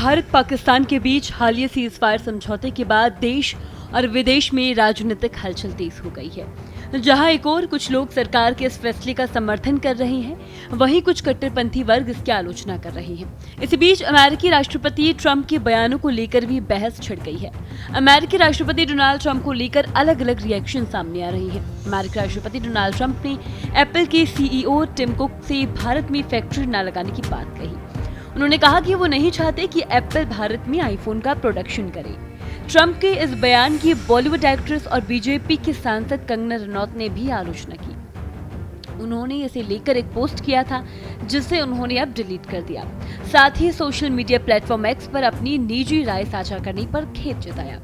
भारत पाकिस्तान के बीच हालिया सीज़फायर समझौते के बाद देश और विदेश में राजनीतिक हलचल तेज हो गई है। जहां एक और कुछ लोग सरकार के इस फैसले का समर्थन कर रहे हैं, वहीं कुछ कट्टरपंथी वर्ग इसकी आलोचना कर रहे हैं। इसी बीच अमेरिकी राष्ट्रपति ट्रंप के बयानों को लेकर भी बहस छिड़ गई है। अमेरिकी राष्ट्रपति डोनाल्ड ट्रंप को लेकर अलग अलग रिएक्शन सामने आ रही है। अमेरिकी राष्ट्रपति डोनाल्ड ट्रंप ने एप्पल के सीईओ टिम कुक से भारत में फैक्ट्री न लगाने की बात कही। उन्होंने कहा कि वो नहीं चाहते कि एप्पल भारत में आईफोन का प्रोडक्शन करे। ट्रंप के इस बयान की बॉलीवुड एक्ट्रेस और बीजेपी की सांसद कंगना रनौत ने भी आलोचना की। उन्होंने इसे लेकर एक पोस्ट किया था, जिसे उन्होंने अब डिलीट कर दिया। साथ ही सोशल मीडिया प्लेटफॉर्म एक्स पर अपनी निजी राय साझा करने पर खेद जताया।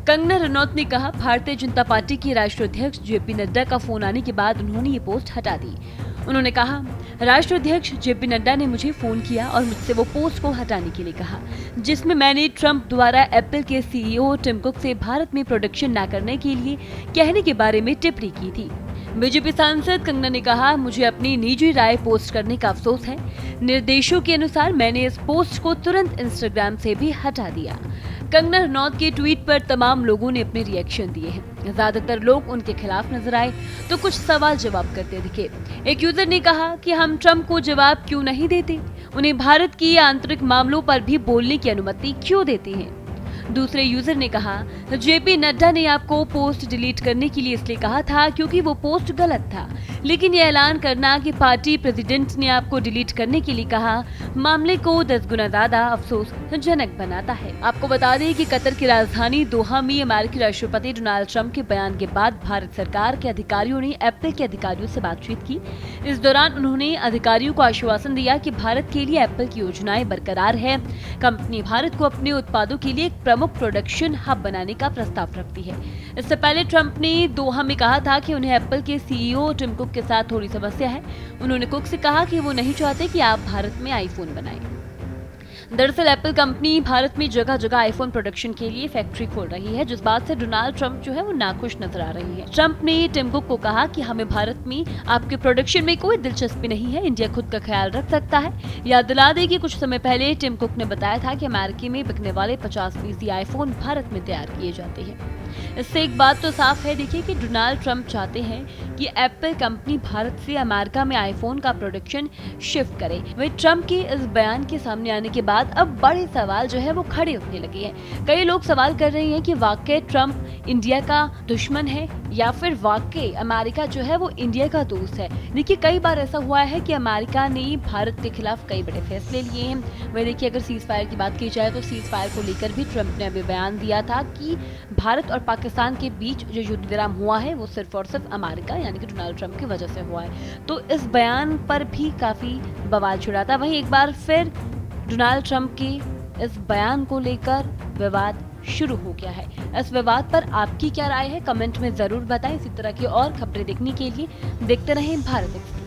कंगना रनौत ने कहा, भारतीय जनता पार्टी के राष्ट्रीय अध्यक्ष जेपी नड्डा का फोन आने के बाद उन्होंने ये पोस्ट हटा दी। उन्होंने कहा, राष्ट्रीय अध्यक्ष जेपी नड्डा ने मुझे फोन किया और मुझसे वो पोस्ट को हटाने के लिए कहा, जिसमें मैंने ट्रंप द्वारा एप्पल के सीईओ टिम कुक से भारत में प्रोडक्शन न करने के लिए कहने के बारे में टिप्पणी की थी। बीजेपी सांसद कंगना ने कहा, मुझे अपनी निजी राय पोस्ट करने का अफसोस है। निर्देशों के अनुसार मैंने इस पोस्ट को तुरंत इंस्टाग्राम से भी हटा दिया। कंगना रनौत के ट्वीट पर तमाम लोगों ने अपने रिएक्शन दिए हैं। ज्यादातर लोग उनके खिलाफ नजर आए तो कुछ सवाल जवाब करते दिखे। एक यूजर ने कहा कि हम ट्रंप को जवाब क्यों नहीं देते, उन्हें भारत की आंतरिक मामलों पर भी बोलने की अनुमति क्यों देते हैं। दूसरे यूजर ने कहा, जेपी नड्डा ने आपको पोस्ट डिलीट करने के लिए इसलिए कहा था क्योंकि वो पोस्ट गलत था, लेकिन ये ऐलान करना कि पार्टी प्रेसिडेंट ने आपको डिलीट करने के लिए कहा, मामले को 10 गुना ज्यादा अफसोसजनक बनाता है। आपको बता दें कि कतर की राजधानी दोहा में अमेरिकी राष्ट्रपति डोनाल्ड ट्रंप के बयान के बाद भारत सरकार के अधिकारियों ने एप्पल के अधिकारियों से बातचीत की। इस दौरान उन्होंने अधिकारियों को आश्वासन दिया कि भारत के लिए एप्पल की योजनाएं बरकरार है। कंपनी भारत को अपने उत्पादों के लिए एक प्रमुख प्रोडक्शन हब बनाने का प्रस्ताव रखती है। इससे पहले ट्रंप ने दोहा में कहा था कि उन्हें एप्पल के सीईओ टिम कुक के साथ थोड़ी समस्या है। उन्होंने कुक से कहा कि वो नहीं चाहते कि आप भारत में आईफोन बनाएं। दरअसल एप्पल कंपनी भारत में जगह जगह आईफोन प्रोडक्शन के लिए फैक्ट्री खोल रही है, जिस बात से डोनाल्ड ट्रंप जो है वो नाखुश नजर आ रही है। ट्रंप ने टिम कुक को कहा कि हमें भारत में आपके प्रोडक्शन में कोई दिलचस्पी नहीं है, इंडिया खुद का ख्याल रख सकता है। याद दिला दें कि कुछ समय पहले टिम कुक ने बताया था कि अमेरिका में बिकने वाले 50% आईफोन भारत में तैयार किए जाते हैं। इससे एक बात तो साफ है, देखिए कि डोनाल्ड ट्रंप चाहते हैं कि एप्पल कंपनी भारत से अमेरिका में आईफोन का प्रोडक्शन शिफ्ट करे। वही ट्रंप के इस बयान के सामने आने के बाद अब बड़े सवाल जो है वो खड़े होने लगे हैं। कई लोग सवाल कर रहे हैं कि वाकई ट्रंप इंडिया का दुश्मन है या फिर वाकई अमेरिका जो है वो इंडिया का दोस्त है। देखिए कई बार ऐसा हुआ है कि अमेरिका ने भारत के खिलाफ कई बड़े फैसले लिए हैं। वही देखिए अगर सीज फायर की बात की जाए तो सीज फायर को लेकर भी ट्रंप ने अभी बयान दिया था कि भारत और पाकिस्तान के बीच जो युद्ध विराम हुआ है वो सिर्फ और सिर्फ अमेरिका यानी कि डोनाल्ड ट्रंप की वजह से हुआ है। तो इस बयान पर भी काफी बवाल छिड़ा था। वहीं एक बार फिर डोनाल्ड ट्रंप के इस बयान को लेकर विवाद शुरू हो गया है। इस विवाद पर आपकी क्या राय है, कमेंट में जरूर बताएं। इसी तरह की और खबरें देखने के लिए देखते रहें भारत एक्सप्रेस।